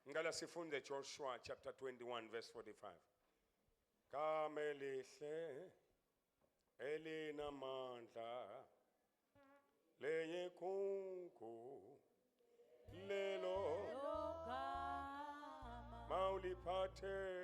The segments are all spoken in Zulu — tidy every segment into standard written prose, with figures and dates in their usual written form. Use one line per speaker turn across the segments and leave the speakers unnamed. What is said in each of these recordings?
Ngala sifunde Joshua chapter 21 verse 45. Kamelihle elinamandla lenye kunku lelo maulipate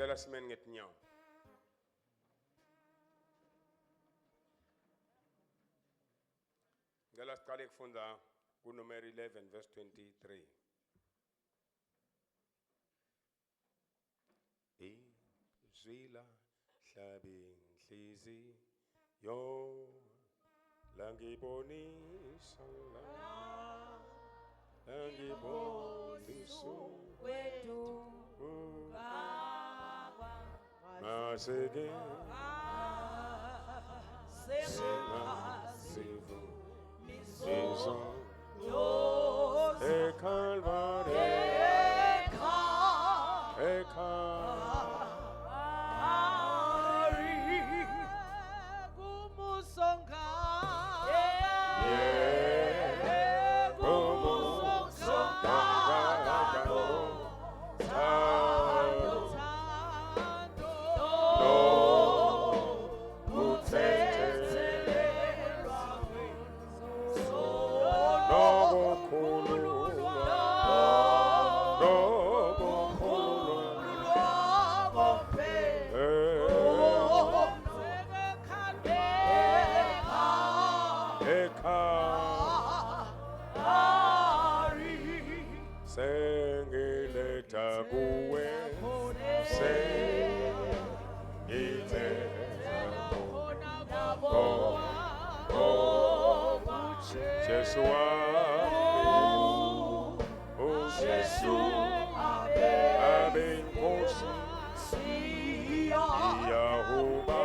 Ngala simen nget nyaw. Ngala skale kufunda kuNumeri 11 verse 23. Izwila hlabi inhlizi yo langibonisa
Wetu
maseke
Semasivu
Mizo
Calvary Kumusonga
Sengileta kuwe Jesu abe nkosi Yahuba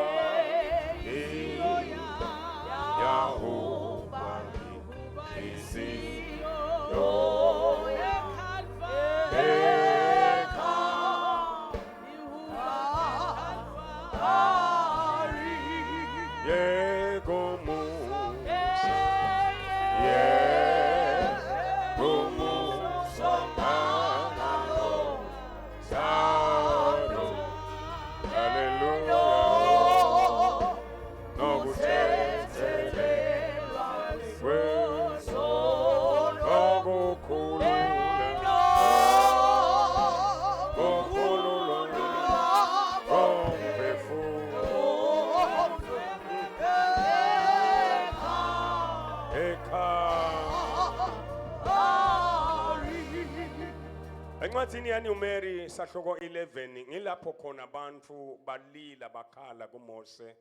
Encwadzini yaNumeri sahloko 11 ngilapho khona abantu balila bakhala kuMose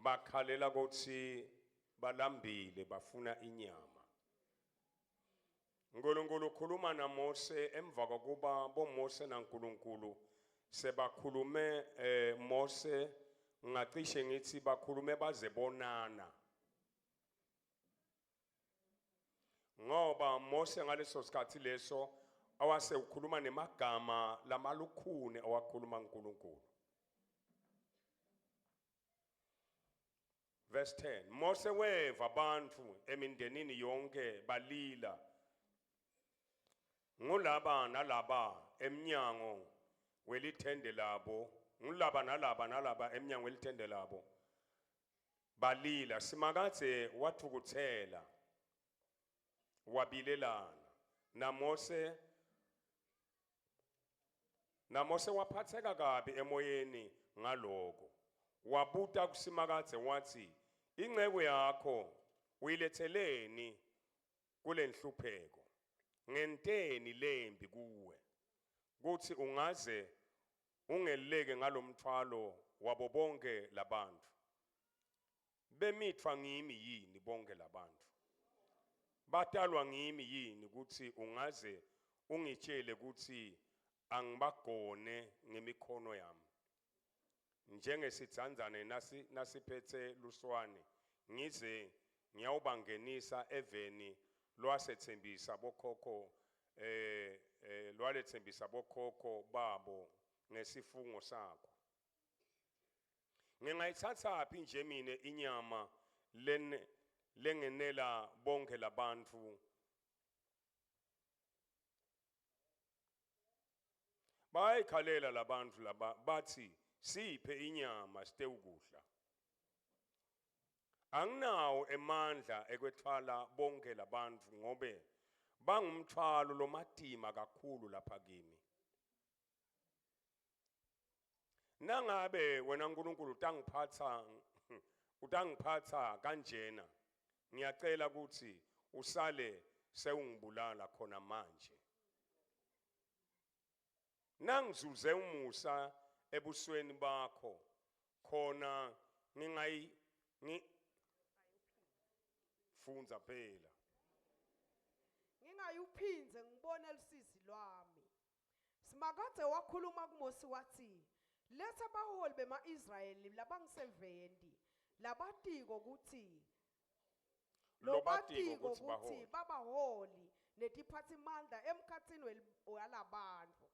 bakhalela ukuthi balambile bafuna inyama. uNkulunkulu ukhuluma naMose emva kokuba boMose naNkulunkulu sebakhulume Mose ngacishe ngithi bakhulume baze bonana. Ngoba Mose ngaleso sikhathi leso awase ukhuluma nemagama lamalukhuni awakhuluma uNkulunkulu. Verse 10 Mose weva abantu emindenini yonke balila ngulaba nalaba emnyango welithende labo ngulaba nalaba emnyango welithende labo balila simakathe wathukuthela wabilelana naMose waphatheka kabi emoyeni ngaloko wabuta kusimakathe wathi ingcebo yakho uyiletheleni kule nhlupheko ngenteni lembi kuwe kuthi ungaze ungeleke ngalomthwalo wabo bonke labantu bemitwa ngimi yini bonke labantu batalwa ngimi yini kuthi ungaze ungitshele ukuthi angibagone ngemikhono yami njengesithandzane nasiphethe luswane ngize ngiyawubangenisa eveni lwasethembisa bokhokho lwalethembisa bokhokho babo ngesifungo sakho ngingayithatha phi nje mina inyama lengenela bonke labantu bayikhalela labantu laba bathi siphe inyama site ukudla anginawo emandla ekwethwala bonke labantu ngobe bangumthwalo lomadima kakhulu lapha kimi nangabe wena uNkulunkulu utangiphatha kanjena ngiyacela ukuthi usale sewungibulala khona manje nangizuze umusa ebusweni bakho khona funza phela
ngingayuphinze ngibone elisisi lwami. Simakade wakhuluma kuMose wathi letha abaholi bema-Israyeli labangisevendi labatiko ukuthi babaholi netiphathimandla emkhatsini walabantu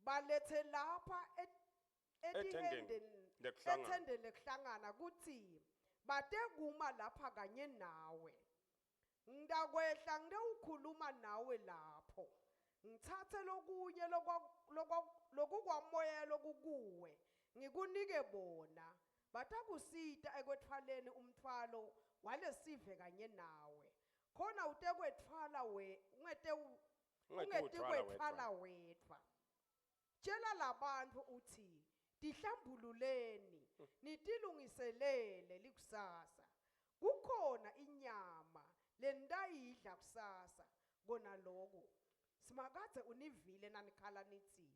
balethe lapha ethendeni lekuhlangana ukuthi batekuma lapha kanye nawe ngidakwehla ngidawukhuluma nawe lapho ngithathe lokunye lokukwamoya lokukuwe ngikunike bona batakusita ekwethwaleni umthwalo walesive kanye nawe khona utekwethwala ungetikwethwala wetwa tshela labantu uthi tihlambululeni nitilungiselele likusasa kukhona inyama lendayidla kusasa kona lokho simakade univile nanikhala nithi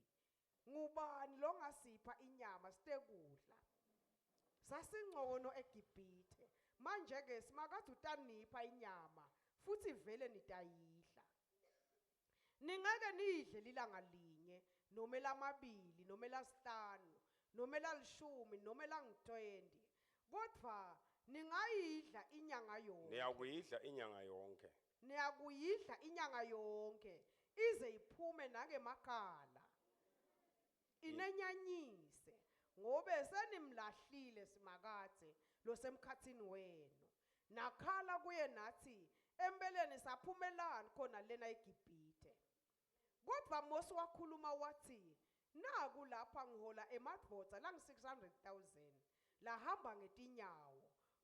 ngubani longasipha inyama sitekudla sasingcono eGibhithe manje ke simakade utanipha inyama futhi vele nitayidla ningeke nidle lilanga linye noma lamabili noma lasihlanu noma lalishumi noma lang20 kodwa ningayidla inyanga yonke niyakuyidla inyanga yonke ize iphume nangemakhala inenyanyise ngobe senimlahlile simakade losemkhatsini wenu nakhala kuye nathi empeleni saphumelana khona lena eGibhithe kodwa Mose wakhuluma wathi naku lapha ngihola emadvodza lang600,000 lahamba ngetinyawo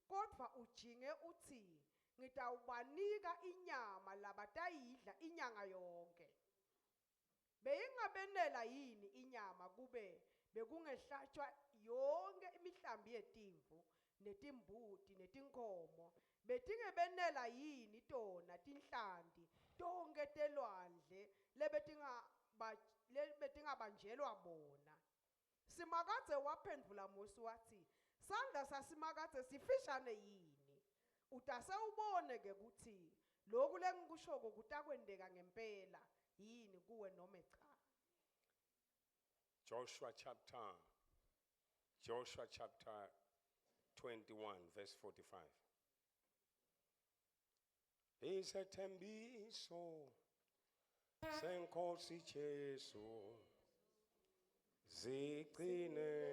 kodwa ujinge uthi ngitawubanika inyama labatayidla inyanga yonke beyingabenela yini inyama kube bekungehlatshwa yonke imihlambi yetimvu netimbuti netinkomo betingebenela yini tona tinhlanti tonke telwandle betingabanjelwa bona. Simakadze waphendvula Mose wathi, sandla sasimakadze sifishane yini? Utase ubone ke kutsi loku lengikushoko kutakwendeka ngempela yini kuwe noma cha.
Joshua chapter 21 verse 45. Isethembiso senkosi Jesu zigcine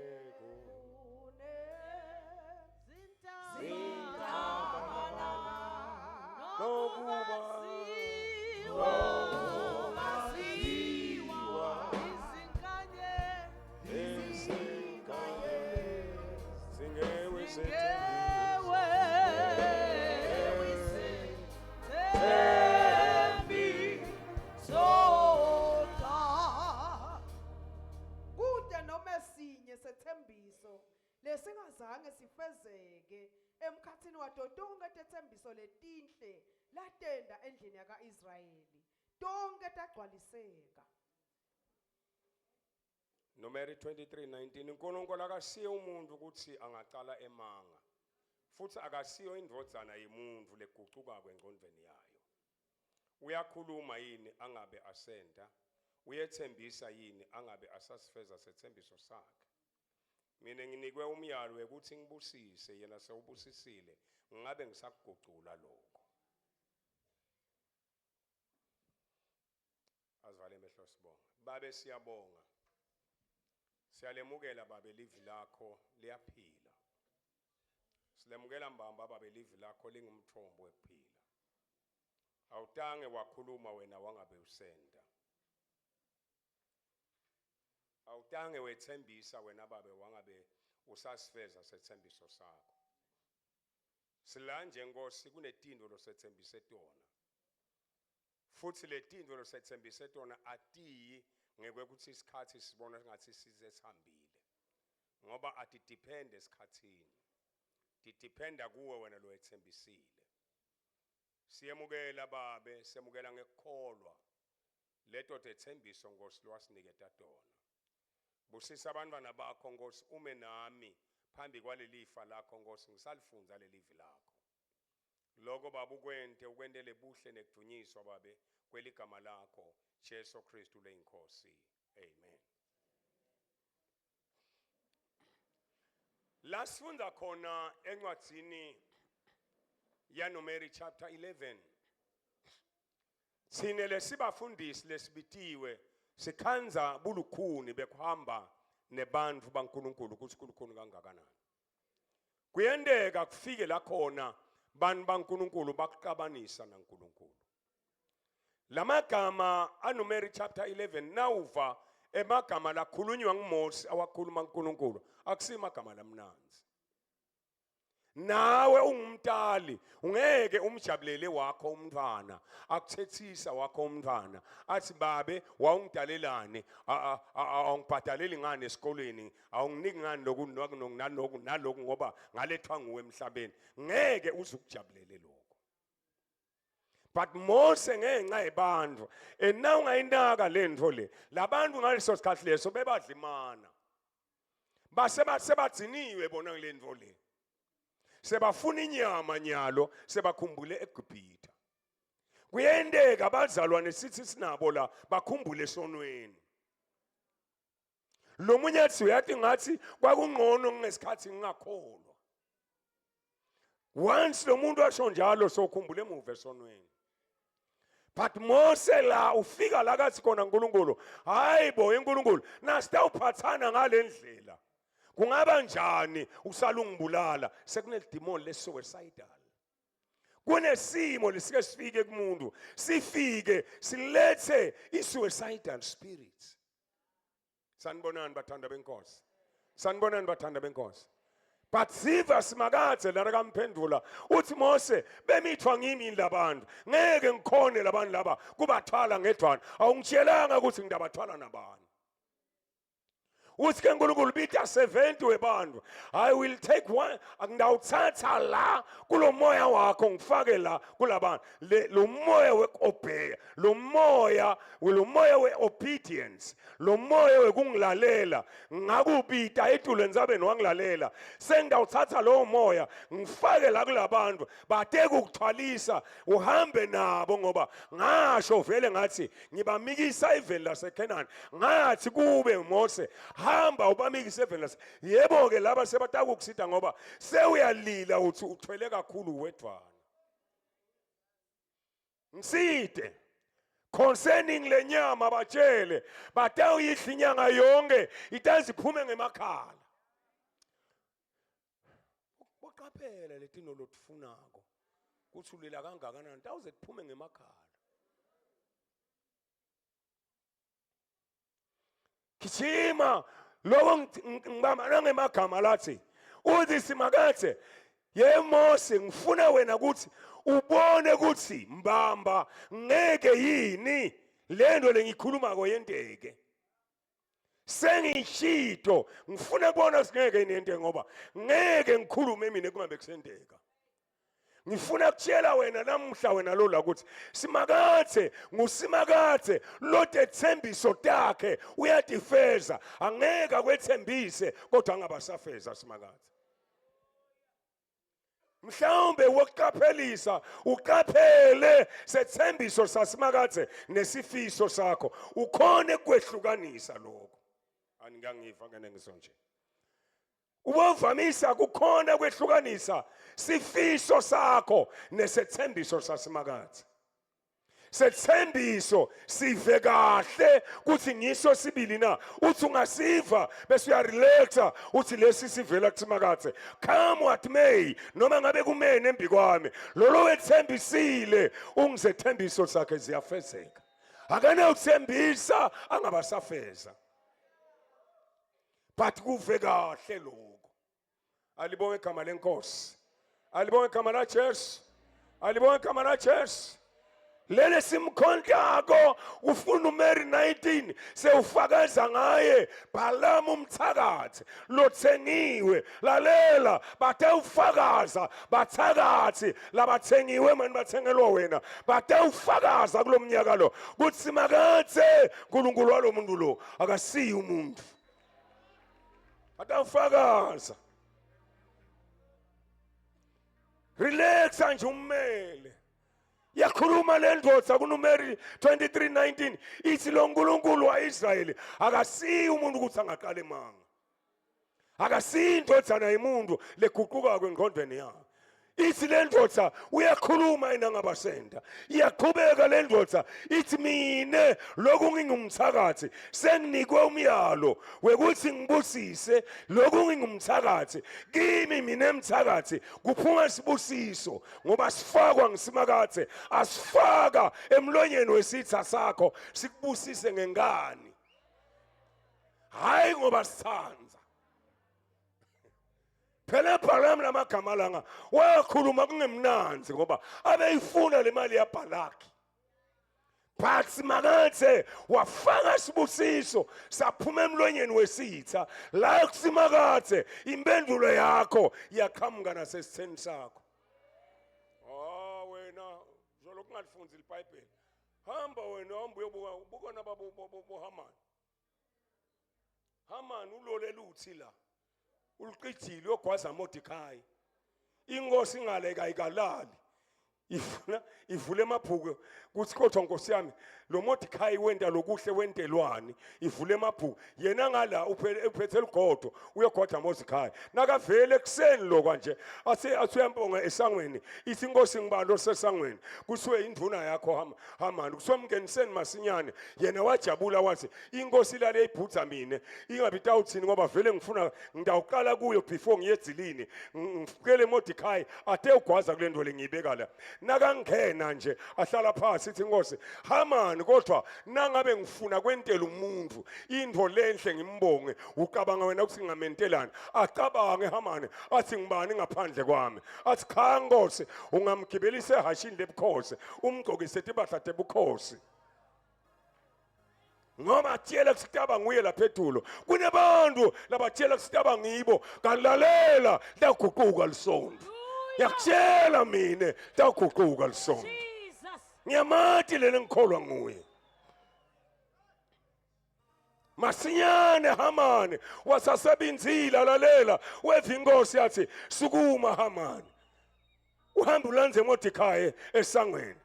sethembiso lesingazange sifezeke emkhatsini wato tonke tethembiso letinhle latenda endlini yaka-Israyeli tonke tagcwaliseka.
Numeri 23:19 uNkulunkulu akasiye umuntu ukuthi angacala emanga futhi akasiyo indvodzana yemuntu legucuka kwengqondweni yayo. Uyakhuluma yini angabe asenta, uyethembisa yini angabe asasifeza sethembiso sakhe. Mina nginikwe umyalo ukuthi ngibusise yena sewubusisile ngabe ngisakugucula lokho. Asivale emehlo sibonga. Babe siyabonga. Siyalemukela babe livi lakho liyaphila. Silemukela mbamba babe livi lakho lingumthombo wephila. Awutange wakhuluma wena wangabe usenda. Awutange wethembisa wena babe wangabe usasifeza sethembiso sakho. Silanje Nkosi kunetindwo losethembise tona. Futhi letindwo losethembise tona atiyi ngekuthi isikhathi sibona ngathi size sihambile. Ngoba atidepende esikhathini. Didependa kuwe wena lo ethembisile. Siyemukela babe, siyemukela ngekukholwa. Leto tethembiso Nkosi lwasinike tona. Busisa abantwana bakho Nkosi ume nami phambi kwalelifa lakho Nkosi ngisalifunza lelivi lakho. Lokho baba ukwentele buhle nekudunyiswa babe kweligama lakho Jesu Kristu leyinkosi. Amen. Lasifunda khona encwadzini yaNumeri chapter 11. Sine lesibafundisi lesibitiwe sikhanza bulukhuni bekuhamba nebantfu baNkulunkulu ukuthi kukhulu kangakanani. Kuyendeka kufike la khona bantu baNkulunkulu bakuqabanisa naNkulunkulu. Lamagama aNumeri chapter 11 nawuva emagama lakhulunywa nguMose awakhuluma uNkulunkulu akusimagama lamnanzi. Nawe ungumtali ungeke umjabulele wakho umntwana akuthethisa wakho umntwana athi babe wawungidalelani awungibhadaleli ngane esikoleni awunginiki ngani naloku ngoba ngalethwa nguwe emhlabeni ngeke uzukujabulele lokho. But Mose ngenxa yebandla na ungayinaka lento le labantu ngaleso sikhathi leso bebadlimana basebadziniwe bona kulento le sebafuna inyama nyalo sebakhumbule eGibhithe. Kuyendeka abazalwane sithi sinabo la bakhumbule esonweni. Lo munye athi uyathi ngathi kwakungcono ngesikhathi ngingakholwa. Once lo muntu asho njalo sokhumbule emuva esonweni. But Mose la ufika la kathi khona uNkulunkulu hayibo uNkulunkulu nasitawuphathana ngalendlela kungaba njani usalungibulala sekunedemon le-suicidal. Kunesimo lesike sifike kumuntu sifike silethe i-suicidal spirit. Sanibonani bathanda benkosi. Sanibonani bathanda benkosi. But siva simakadze la kamphendula uthi Mose bemithwa ngimi labantu ngeke ngikhone labantu laba kubathwala ngedwana awungitshelanga ukuthi ngidabathwala nabani. uthi ke uNkulunkulu bithi 70 webantu, I will take one, ngidawuthatha la kulo moya wakho ngifake la kulabantu, lo moya weobey, lo moya weobedience, lo moya wekungilalela, ngakubita etulweni zabe nwangilalela, sengidawuthatha lo moya ngifake la kulabantu, bateke ukuthwalisa uhambe nabo, ngoba ngasho vele ngathi ngibamikisa iveni laseKenani, ngathi kube Mose hamba ubamikise iveni lase. Yebo ke laba sebataka ukusida ngoba sewuyalila uthi uthwele kakhulu wedwana. Ngiside concerning lenyama batshele bataka uyidla inyanga yonke itaziphume ngemakhala. Uqaphele letino lotufunako kuthi ulila kangakanani tawuze kuphume ngemakhala. Kichima lo ngibamba nangemagama lathi uthi simakathe ye Mose ngifuna wena ukuthi ubone ukuthi mbamba ngeke yini lento lengikhuluma ko yenteke. Sengishito ngifuna kubona singeke yini ngoba ngeke ngikhulume mina kungabe kusenteka. Ngifuna kutshela wena namhla wena lo la ukuthi simakathe ngusimakathe lo tethembiso takhe uyatifeza, angeke akwethembise kodwa angabasafeza simakathe. Mhlawumbe wokuqaphelisa uqaphele sethembiso sasimakathe nesifiso sakho ukhona ukwehlukanisa lokho. Aningangiva ngene ngisonje. Ubovamisa kukhona kwehlukanisa sifiso sakho nesethembiso sasimakathe. Sethembiso sive kahle kuthi ngiso sibili na, uthi ungasiva bese uyarelaxa uthi lesi sivela kusimakathe. Come what may, noma ngabe kumene embikwami lolo wethembisile ungizethembiso sakhe ziyafezeka. Akana ukuthembisa angabasafeza. But kuve kahle lokho. Alibonge igama lenkosi, alibonge igama la Jesu, alibonge igama la Jesu. Lele simkhondlako ufuna uMary 19 sewufakaza ngaye Balaam umthakathi lothengiwe. Lalela bathe ufakaza bathakathi labathengiwe manje bathengelwa wena, bathe ufakaza kulomnyaka lo kuthi simakathe uNkulunkulu walomuntu lo akasiyi umuntu. Bathe ufakaza. Relaxa nje ummele. Yakhuluma lendvodza kuNumeri 23:19 ithi lo uNkulunkulu waIsrayeli akasiyi umuntu ukuthi angaqala emanga. Akasiyi indodzana yomuntu leguquka kwengqondweni yakhe. Ithi lendvodza uyakhuluma inangabasenda. Iyaqhubeka lendvodza ithi mine lokhu ngingumthakathi senginikwe umyalo wekuthi ngibusise lokhu ngingumthakathi kimi mina emthakathi kuphuma sibusiso ngoba sifakwa ngisimakathe asifaka emlonyeni wesitha sakho sikubusise ngengani hayi ngoba sithanda. Phela Balaam lamagama langa wakhuluma kungemnanzi ngoba abeyifuna le mali yaBalaki. But simakathe wafaka sibusiso saphuma emlonyeni wesitha la kusimakathe impendulo yakho yaqhamuka nasesitheni sakho. Wena jolo kungalifunzi iBhayibheli. Hamba wena hamba uyobuka nababo Haman. Haman ulolela uthi la uliqithile ogwaza Mordekhai. Inkosi ingaleka ikalali ivule emabhuku kuthi kodwa Nkosi yami lo Mordekhai wenta lokuhle wentelwani, ivule emabhuku yena ngala uphethe ligodo uyogoda Mordekhai. Nakavele ekseni lokwa nje asuyambonga esangweni ithi inkosi ngibalo sesangweni kusuwe induna yakho Hamani kusuwe mngeniseni masinyane. Yena wajabula wathi inkosi lale ibhutha mina ingabe itawuthini ngoba vele ngifuna ngidawuqala kuyo before ngiyedzilini ngifikele Mordekhai athe ugwaza kule nto lengiyibeka la. Nakangena nje ahlala phansi ithi inkosi Hamani kodwa nangabe ngifuna kwentela umuntu into lenhle ngimbonge ucabanga wena ukuthi ngamentelana. Acabange Hamani athi ngibani ngaphandle kwami, athi cha Nkosi ungamgibelisa ehashini lebukhosi umgqokise tibahla tebukhosi. ngoba atiyela kusitaba nguye lapha ethulo kunabantu labatiyela kusitaba ngibo kalalela laguquka lisondo ngiyakutshela mina laguquka lisondo
Jesus.
ngiyamathi leli ngikholwa nguye masinyane Hamani wasasebinzila lalela weva inkosi yathi sukuma Hamani uhambe ulanze Mordekhai esangweni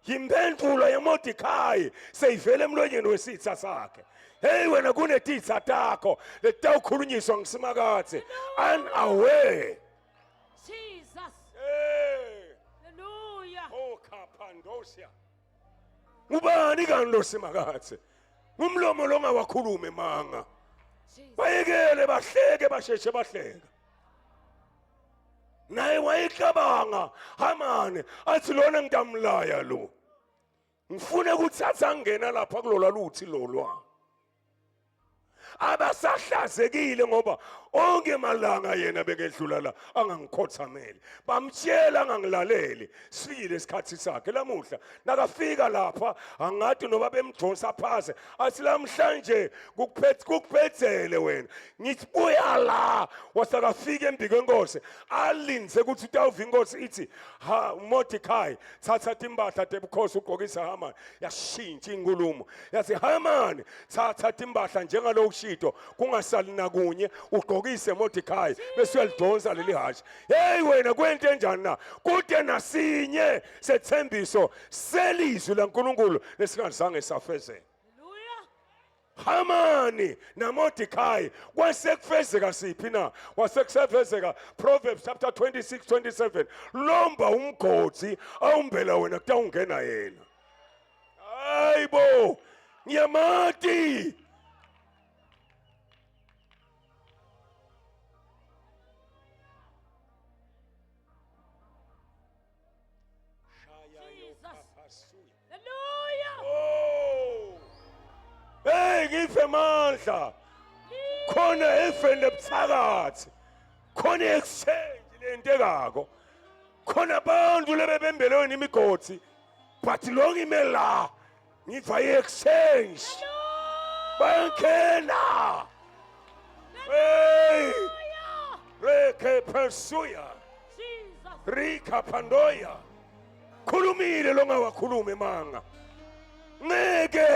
yimphendvulo yeMordekhai seyivele emlonyeni wesitha sakhe hey wena kunetitha takho letawukhulunyiswa ngisimakathe unaware
Jesus.
hey
Hallelujah.
oh kaphandosia ubani kanti lo simakathe umlomo lo ngawakhulume manga
Jesus.
bayekele bahleke basheshe bahleka naye wayicabanga Hamani athi lona ngitamlaya lo ngifune ukuthi athangena lapha kulola luthi lolwa abasahlazekile ngoba onke malanga yena bekedlula la angangikhothameli bamtshela angangilaleli sifile isikhathi sakhe lamuhla nakafika lapha angathi noba bemdonsa phase athi lamhlanje kukuphethele wena ngithi buya la wasakafika embike enkosi alinze ukuthi utawuva inkosi ithi ha Mordekhai thatha timbahla tebukhosi ugqokisa Hamani yashintsha inkulumo yathi Hamani thatha timbahla njengalo ushito kungasali nakunye ugqokise Mordekhai bese uyalidonsa leli hashi hey wena kwente enjani na kude nasinye sethembiso selizwi laNkulunkulu lesingazange safezeke
Hallelujah.
Hamani na Mordekhai kwasekufezeka siphi na wasekusefezeka Proverbs chapter 26:27 lomba umgodi awumbela wena kutawungena yena hayibo ngiyamati
Hallelujah.
oh hey ngife mandla khona efeni lebuthakathi khona exchange lentekako khona abantu lebebembelweni imigodi but lo ngime la ngiva exchange bayakhena hey
Hallelujah.
reke persuya
Jesus.
rika pandoya khulumile lo ngawakhulume manga ngeke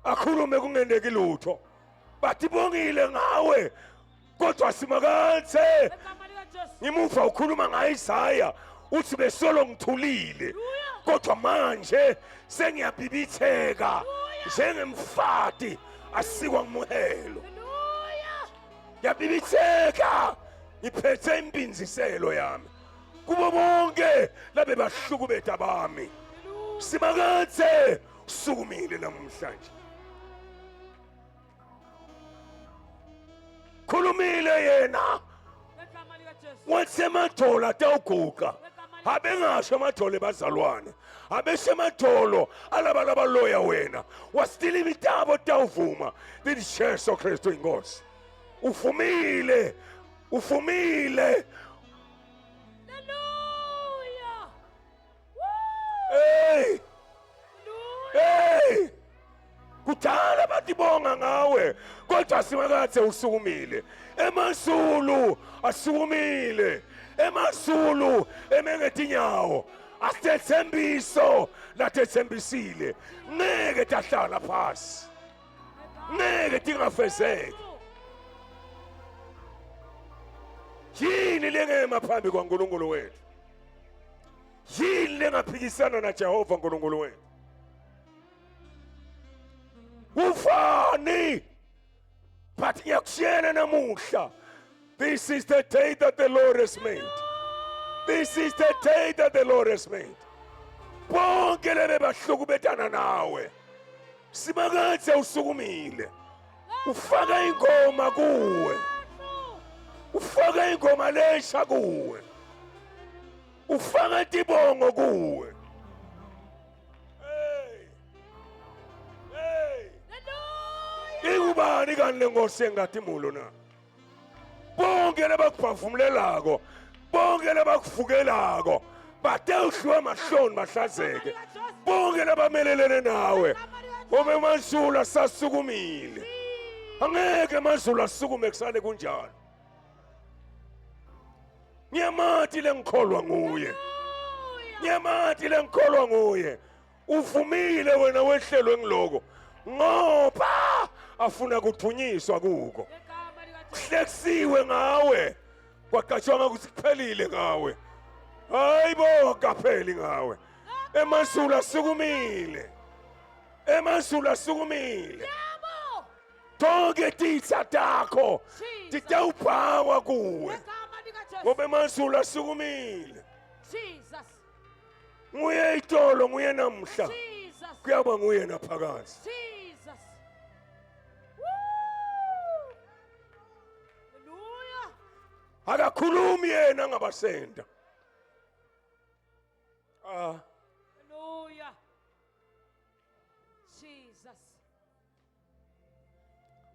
akhulume kungendeki lutho bathi bongile ngawe kodwa simakathe
Egama lika Jesu.
ngimuva ukhuluma ngaIsaya uthi besolo ngithulile kodwa manje sengiyabhibitheka njengemfati asikwa ngimuhelo
Hallelujah.
ngiyabhibitheka ngiphethe impinziselo yami kubo bonke labe bahlukubeta bami simakathe usukumile namhlanje khulumile yena
Egama lika Jesu.
wathi emadolo atawuguqa abengasho amadolo ebazalwane abeshe amadolo alabalabaloya wena wasitila imitabo tawuvuma lithi Jesu Kristu inkosi ufumile ufumile
Hallelujah.
hey
Hallelujah.
hey kudala batibonga ngawe kodwa simakathe usukumile emasulu asukumile emasulu emengetinyawo asithembiso lathembisile ngeke tahlala phasi ngeke tingafezeki yini lengema phambi kwaNkulunkulu wethu yini lengaphikisana naJehova uNkulunkulu wethu ufani but ngiyakutshela namuhla this is the day that the Lord has made this is the day that the Lord has made bonke lebe bahlukubetana nawe simakathe usukumile ufaka ingoma kuwe ufaka ingoma lesha kuwe ufaka tibongo kuwe hey hey ikubani kanti lenkosi engathi mulo na bonke labakubhavumulelako bonke labakuvukelako bathe uhliwe mahloni bahlazeke bonke labamelelene nawe Ngoba eMaZulu sasukumile. Angeke eMaZulu asukume kusale kunjalo. Ngiyamathi lengikholwa nguye. Ngiyamathi lengikholwa nguye. Uvumile wena wehlelwe ngiloko ngoba afuna ukuthunyiswa kuko.
Ngegama likaJesu.
Kuhleksiwe ngawe. Kwaqatshwa ukuthi kuphelile ngawe. Hayibo kapheli ngawe. eMaZulu asukumile. eMaZulu asukumile.
Yebo.
Tonke titsa takho
Jesus.
titawubhawa kuwe.
Ngegama likaJesu.
Ngoba eMaZulu asukumile.
Jesus.
Nguye itolo nguye namhla.
Jesus.
Kuyaba nguye naphakathi.
Jesus. Woo! Hallelujah.
Akakhulumi yena ngabasenda.
Hallelujah. Jesus.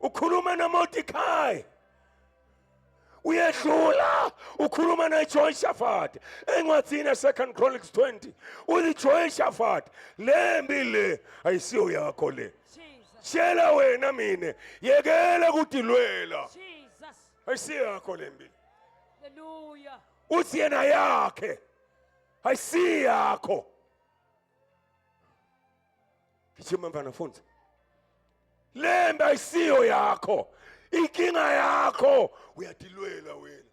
Ukhuluma naMordekhai. Uyedlula ukhuluma naJehoshaphat. Encwadini yaSecond Chronicles 20 uthi Jehoshaphat lembi le ayisiyo yakho le.
Jesus.
Shela wena mine yekela kudilwela.
Jesus.
Ayisiyo yakho lembi.
Hallelujah.
Uthi yena yakhe ayisiyo yakho. Gijima mfana mfundzi. Lembi ayisiyo yakho. Inkinga yakho uyadilwela wena.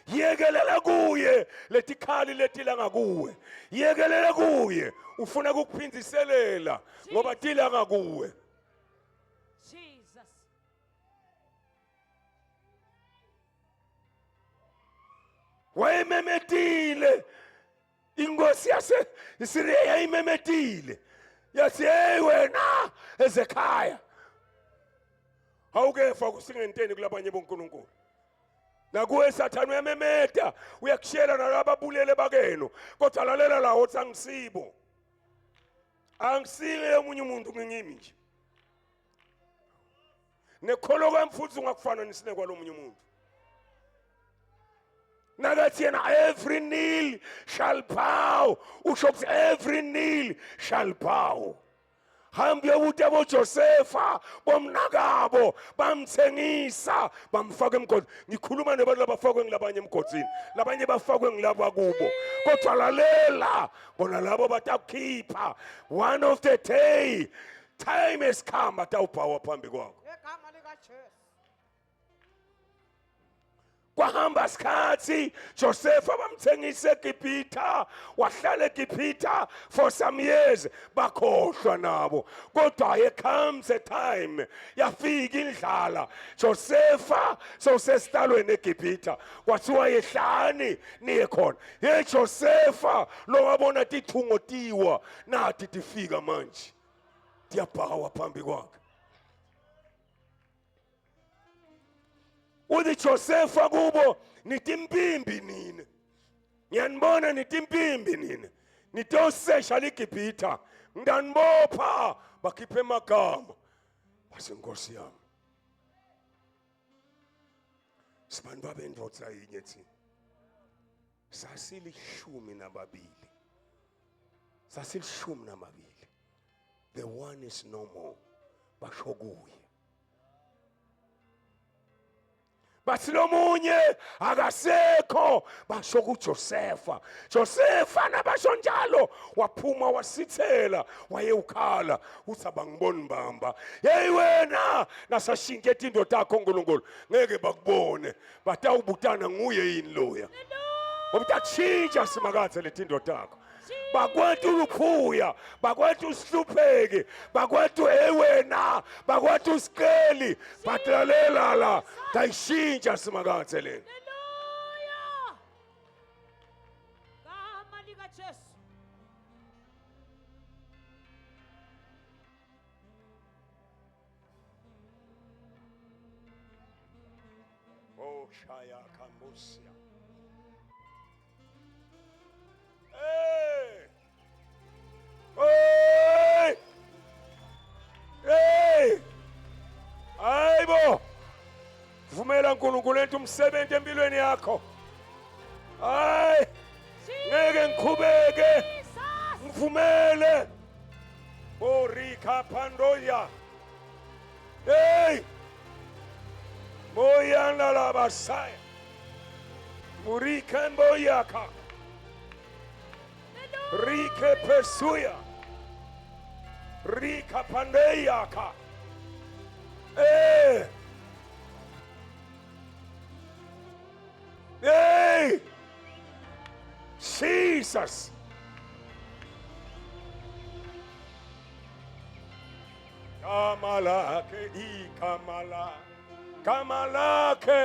Yekelela kuye letikhali letila ngakuwe. Yekelela kuye ufuna ukuphindiselela ngoba tila ngakuwe.
Jesus.
Wayememetile. Inkosi yaseSiriya yayimemetile. Yathi hey wena ezekhaya. Awukefa kusingenteni kulabanye bonkulunkulu. Nakuwe Sathane uyamemeta uyakushela nalababulele bakeno kodwa lalela lawo tsangisibo. Angisiwe omunye umuntu ngingimi nje. Nekholo kwamfuthu ungakufana nisine kwalomunye umuntu. Nagathi yena every knee shall bow. Usho ukuthi every knee shall bow. Hambe ubude boJosefa bomnakabo bamthengisa bamfaka emgodini. Ngikhuluma nabantu abafakwe ngilabanye emgodini. Labanye bafakwe ngilaba kubo. Kodwa lalela bona labo batakukhipha. One of the day time has come atawubhawa phambi kwakho.
ngegama likaJesu.
Kwahamba isikhathi Josefa bamthengisa eGibhitha wahlala eGibhitha for some years bakhohlwa nabo kodwa here comes a time yafika indlala Josefa sosesitalweni eGibhitha kwathiwa yehlani niye khona ye Josefa lo wabona tithungo tiwa nathi tifika manje tiyabhawa phambi kwakhe. Uthi Josefa kubo nitimpimbi nini. Ngiyanibona nitimpimbi nini. Nitosesha liGibhitha. Ngidanibopha bakhiphe emagama. Base Nkosi yami. Sibantu abendvodza yinye thina. Sasilishumi nababili. Sasilishumi nababili. The one is no more. Basho kuye. Bathi lomunye akasekho basho kuJosefa. Josefa nabasho njalo waphuma wasithela wayewukhala uthi abangiboni mbamba. Hey wena nasashinke indoda yakho uNkulunkulu ngeke bakubone. Batawubutana nguye yini loya. Ubutatshintsha simakathe leti indoda yakho. Bakwathi ukuphuya, bakwathi usihlupheke, bakwathi wena, bakwathi usiqeli, batlalela la, tayishintsha simakathe lena.
Hallelujah. Gama likaJesu.
Oh shaya kamusia. Hey! Hey! Hayibo! Vumela uNkulunkulu ento umsebenzi empilweni yakho. Hayi! Ngeke ngikhubeke.
Jesus.
Ngivumele. Rika pandoya. Hey! Moyana la basaya. Murika mboyaka. Rike pesuya. Rika pandeyaka. Hey! Hey! Jesus! Kamalake ikamala. Kamalake.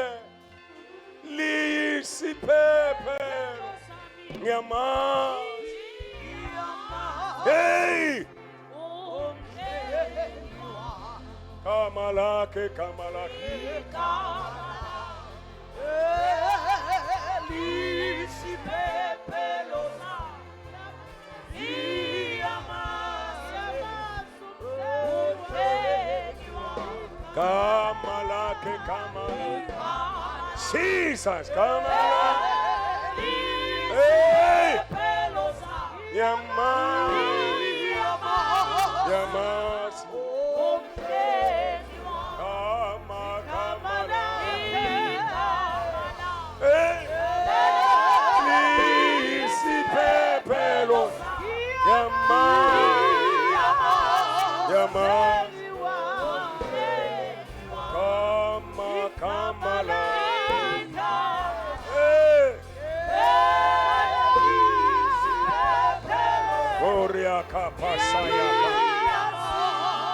Lisi pepe. Nyama. Hey! Kamalake, kamalake. Kamalake, kamalake. Jesus, kamalake. Hey! Yama. Yamas. Kama, kamalake. Hey! Lisi pepelo. Yama. Yama. Kama, kamalake. Hey! Gloria kapasayaka.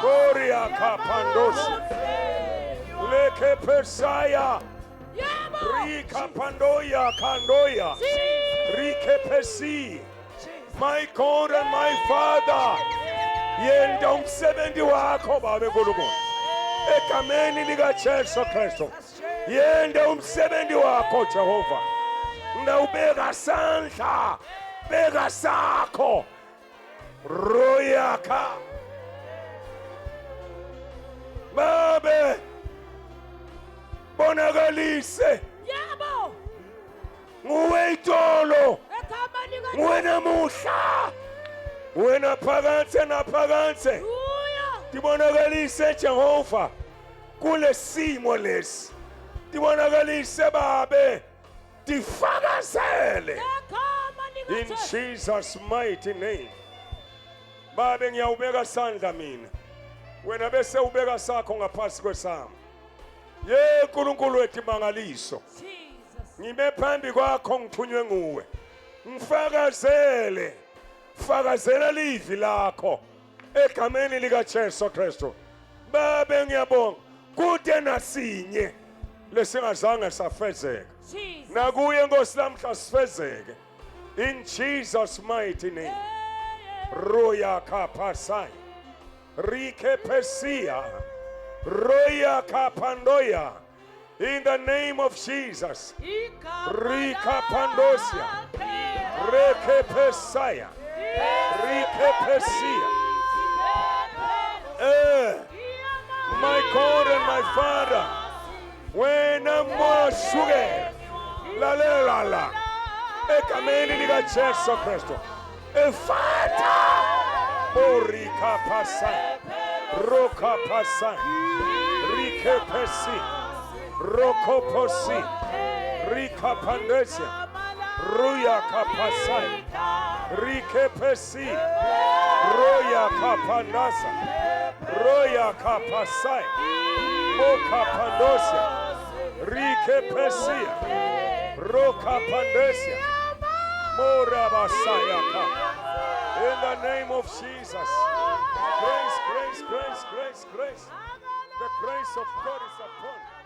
Gloria kapandosi. Leke pesaya. Rika pandoya kandoya. Rike pesi. My God and my Father. Yenda umsebenzi wakho babe nkulunkulu. Egameni lika Jesu Kristu. Yenda umsebenzi wakho Jehova. Ngawubeka sandla. Beka sakho. Royaka. Babe. Bonakalise.
Yebo.
Nguwe itolo.
Egama lika
Nguwe namuhla. Wena phakathi naphakathi.
Haleluya.
Tibonakalise Jehova kule simo lesi. Tibonakalise babe. Tifakazele.
Egama lika
In
Jesu.
Jesus mighty name. Babe ngiyawubeka sandla mina. Wena bese ubeka sakho ngaphansi kwesami. Ye uNkulunkulu wethu mangaliso.
Jesus.
Ngime phambi kwakho ngithunywe nguwe. Ngifakazele. Fakazela livi lakho egameni lika Jesu Kristu. Babe ngiyabonga kude nasinye lesingazange safezeka.
Jesus.
Nakuye Nkosi lamhla sifezeke. In Jesus mighty name. Roya kapasai. Rike pesia. Roya kapandoya. In the name of Jesus. Rika pandosia. Reke pesaya. Rike pesia. My God and my Father. When I'm more sugar. La la la la. Ekameni lika Jesu Kristu. Efata. Orika pasai. Roka pasai. Rike pesi. Roko posi. Rika pandesia. Ruya kapasai. Rike pesi. Roya kapandasa. Roya kapasai. Moka pandosia. Rike pesia. Roka pandesia. Mora basayaka. In the name of Jesus. Grace, grace, grace, grace, grace. The grace of God is upon you.